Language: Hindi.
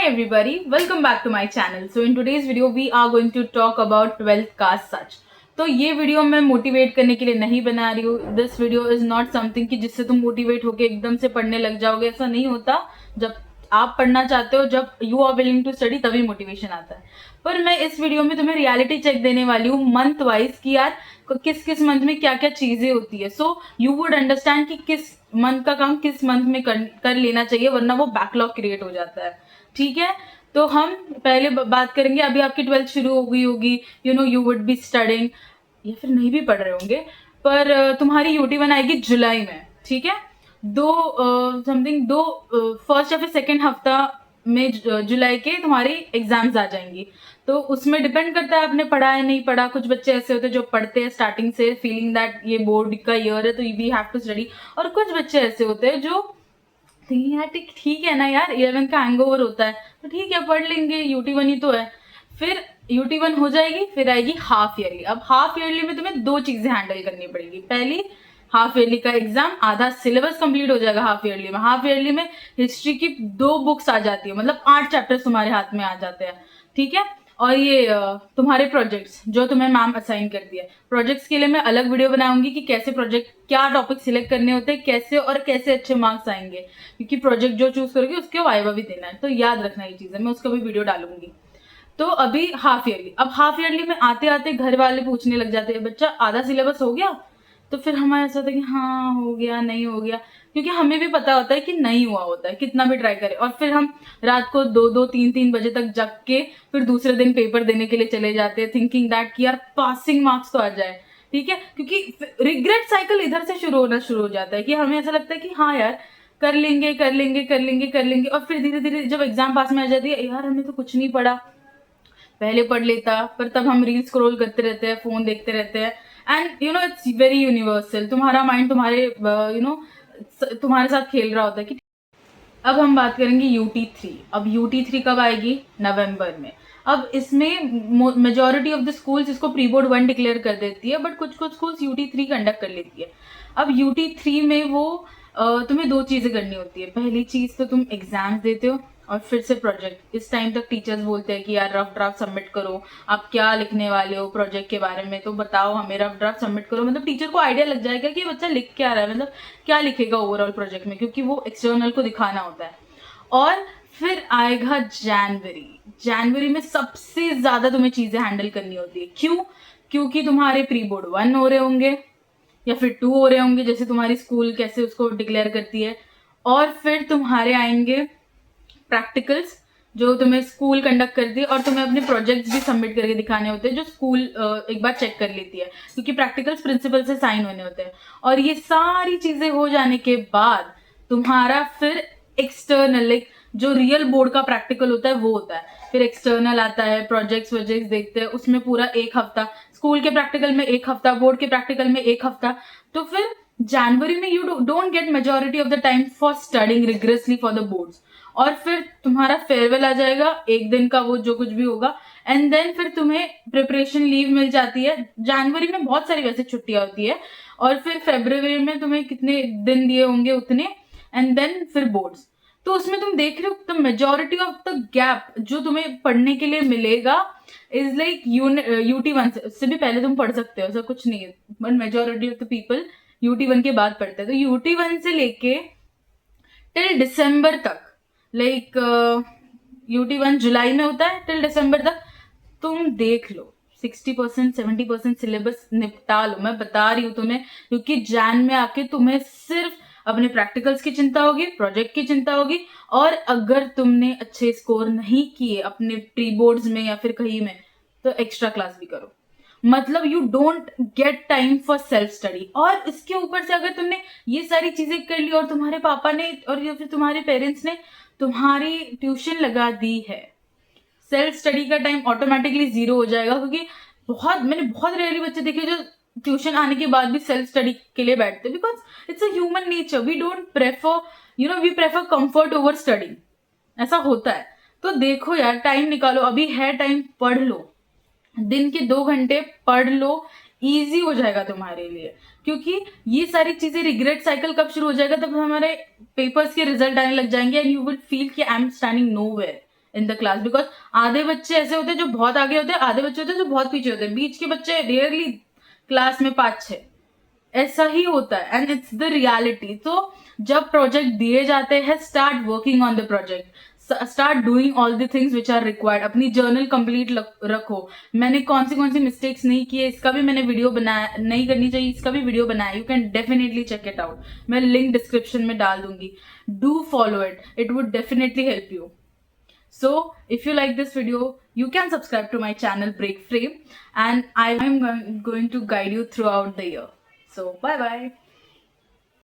Hi everybody, welcome back to my channel. So in today's video we are going to talk about 12th का सच. तो ये वीडियो मैं मोटिवेट करने के लिए नहीं बना रही हूँ. This video is not something कि जिससे तुम मोटिवेट होके एकदम से पढ़ने लग जाओगे. ऐसा नहीं होता. जब आप पढ़ना चाहते हो, जब you are willing to study, तभी मोटिवेशन आता है. पर मैं इस वीडियो में तुम्हें रियलिटी चेक देने वाली हूँ मंथ वाइज कि यार किस किस मंथ में क्या क्या चीजें होती है. सो यू वुड अंडरस्टैंड कि किस मंथ का काम किस मंथ में कर लेना चाहिए, वरना वो बैकलॉग क्रिएट हो जाता है. ठीक है, तो हम पहले बात करेंगे. अभी आपकी 12th शुरू हो गई होगी, यू वुड बी स्टडिंग या फिर नहीं भी पढ़ रहे होंगे, पर तुम्हारी UT1 आएगी जुलाई में. ठीक है, दो फर्स्ट या फिर सेकेंड हफ्ता में जुलाई के तुम्हारी एग्जाम्स आ जाएंगी. तो उसमें डिपेंड करता है आपने पढ़ा है नहीं पढ़ा. कुछ बच्चे ऐसे होते हैं जो पढ़ते हैं स्टार्टिंग से, फीलिंग दैट ये बोर्ड का ईयर है तो वी हैव टू स्टडी. और कुछ बच्चे ऐसे होते हैं जो यार ठीक है ना यार, 11th का हैंगओवर होता है तो ठीक है पढ़ लेंगे, UT1 ही तो है. फिर UT1 हो जाएगी, फिर आएगी हाफ ईयरली. अब हाफ ईयरली में तुम्हें दो चीजें हैंडल करनी पड़ेगी. पहली, हाफ ईयरली का एग्जाम, आधा सिलेबस कंप्लीट हो जाएगा हाफ ईयरली में. हाफ ईयरली में हिस्ट्री की 2 बुक्स आ जाती है, मतलब 8 चैप्टर्स तुम्हारे हाथ में आ जाते हैं. ठीक है, और ये तुम्हारे प्रोजेक्ट्स जो तुम्हें मैम असाइन करती है, प्रोजेक्ट्स के लिए मैं अलग वीडियो बनाऊंगी कि कैसे प्रोजेक्ट, क्या टॉपिक सिलेक्ट करने होते हैं, कैसे और कैसे अच्छे मार्क्स आएंगे, क्योंकि प्रोजेक्ट जो चूज करोगे उसके वाइवा भी देना है. तो याद रखना ये चीजें, मैं उसका भी वीडियो डालूंगी. तो अभी हाफ ईयरली. अब हाफ ईयरली में आते आते घर वाले पूछने लग जाते हैं, बच्चा आधा सिलेबस हो गया? तो फिर हमारा ऐसा होता है कि हाँ हो गया, नहीं हो गया, क्योंकि हमें भी पता होता है कि नहीं हुआ होता है कितना भी ट्राई करें. और फिर हम रात को 2-3 बजे तक जग के फिर दूसरे दिन पेपर देने के लिए चले जाते हैं, थिंकिंग दैट कि यार पासिंग मार्क्स तो आ जाए. ठीक है, क्योंकि रिग्रेट साइकिल इधर से शुरू हो जाता है कि हमें ऐसा लगता है कि हाँ यार कर लेंगे कर लेंगे कर लेंगे कर लेंगे. और फिर धीरे धीरे जब एग्जाम पास में आ जाती है, यार हमने तो कुछ नहीं पढ़ा, पहले पढ़ लेता. पर तब हम रील स्क्रॉल करते रहते हैं, फोन देखते रहते हैं. And it's very universal. तुम्हारा माइंड तुम्हारे साथ खेल रहा होता है कि. अब हम बात करेंगे UT3. अब UT3 कब आएगी? नवंबर में. अब इसमें मेजोरिटी ऑफ द स्कूल्स इसको प्री बोर्ड 1 डिक्लेयर कर देती है, बट कुछ कुछ स्कूल्स UT3 कंडक्ट कर लेती है. अब UT3 में वो तुम्हें 2 चीजें करनी होती है. पहली चीज तो तुम एग्जाम्स देते हो और फिर से प्रोजेक्ट. इस टाइम तक टीचर्स बोलते हैं कि यार रफ ड्राफ्ट सबमिट करो, आप क्या लिखने वाले हो प्रोजेक्ट के बारे में, तो बताओ हमें, रफ ड्राफ्ट सबमिट करो. मतलब टीचर को आइडिया लग जाएगा कि बच्चा लिख क्या रहा है, मतलब क्या लिखेगा ओवरऑल प्रोजेक्ट में, क्योंकि वो एक्सटर्नल को दिखाना होता है. और फिर आएगा जनवरी में सबसे ज्यादा तुम्हें चीजें हैंडल करनी होती है. क्यों? क्योंकि तुम्हारे प्री बोर्ड 1 हो रहे होंगे या फिर 2 हो रहे होंगे, जैसे तुम्हारी स्कूल कैसे उसको डिक्लेयर करती है. और फिर तुम्हारे आएंगे प्रैक्टिकल्स जो तुम्हें स्कूल कंडक्ट करती है, और तुम्हें अपने प्रोजेक्ट्स भी सबमिट करके दिखाने होते हैं जो स्कूल एक बार चेक कर लेती है, क्योंकि प्रैक्टिकल्स प्रिंसिपल से साइन होने होते हैं. और ये सारी चीजें हो जाने के बाद तुम्हारा फिर एक्सटर्नल, लाइक जो रियल बोर्ड का प्रैक्टिकल होता है वो होता है. फिर एक्सटर्नल आता है, प्रोजेक्ट्स वोजेक्ट्स देखते हैं, उसमें पूरा 1 हफ्ता. स्कूल के प्रैक्टिकल में 1 हफ्ता, बोर्ड के प्रैक्टिकल में 1 हफ्ता. तो फिर जनवरी में you don't get majority of the time for studying rigorously for the boards. और फिर तुम्हारा फेयरवेल आ जाएगा, 1 दिन का, वो जो कुछ भी होगा. एंड देन फिर तुम्हें प्रिपरेशन लीव मिल जाती है. जनवरी में बहुत सारी वैसे छुट्टियां होती है. और फिर फरवरी में तुम्हें कितने दिन दिए होंगे उतने. एंड देन फिर बोर्ड्स. तो उसमें तुम देख रहे हो the majority of the gap जो तुम्हें पढ़ने के लिए मिलेगा इज लाइक UT1 से. उससे भी पहले तुम पढ़ सकते हो, ऐसा कुछ नहीं है, but majority of the people UT1 के बाद पढ़ते हैं. तो UT1 से लेके टिल दिसंबर तक, लाइक UT1 जुलाई में होता है, टिल दिसंबर तक तुम देख लो 60% 70% सिलेबस निपटा लो. मैं बता रही हूँ तुम्हें, क्योंकि जैन में आके तुम्हें सिर्फ अपने प्रैक्टिकल्स की चिंता होगी, प्रोजेक्ट की चिंता होगी. और अगर तुमने अच्छे स्कोर नहीं किए अपने प्री बोर्ड्स में या फिर कहीं में, तो एक्स्ट्रा क्लास भी करो. मतलब you don't get time for self study. और इसके ऊपर से अगर तुमने ये सारी चीजें कर ली और तुम्हारे पापा ने और या फिर तुम्हारे पेरेंट्स ने तुम्हारी ट्यूशन लगा दी है, सेल्फ स्टडी का टाइम ऑटोमेटिकली 0 हो जाएगा. क्योंकि मैंने बहुत रेयरली बच्चे देखे जो ट्यूशन आने के बाद भी सेल्फ स्टडी के लिए बैठते, because it's a human nature. We don't prefer we prefer comfort over study. ऐसा होता है. तो देखो यार, टाइम निकालो, अभी है टाइम, पढ़ लो. दिन के 2 घंटे पढ़ लो, इजी हो जाएगा तुम्हारे लिए. क्योंकि ये सारी चीजें, रिग्रेट साइकिल कब शुरू हो जाएगा? तब हमारे पेपर्स के रिजल्ट आने लग जाएंगे एंड यू विल फील कि I am standing nowhere. In the class, because आधे बच्चे ऐसे होते हैं जो बहुत आगे होते हैं, आधे बच्चे होते हैं जो बहुत पीछे होते हैं, बीच के बच्चे रेयरली क्लास में 5-6, ऐसा ही होता है एंड इट्स द रियलिटी। तो जब प्रोजेक्ट दिए जाते हैं, start working on the project, start doing all the things which are required. अपनी जर्नल कंप्लीट रखो। मैंने कौन सी मिस्टेक्स नहीं की है, इसका भी मैंने वीडियो बनाया, नहीं करनी चाहिए, इसका भी वीडियो बनाया। You can definitely check it out, मैं लिंक डिस्क्रिप्शन में डाल दूंगी। Do follow it, it would definitely help you. So if you like this video, you can subscribe to my channel Break Frame, and I am going to guide you throughout the year. So bye bye.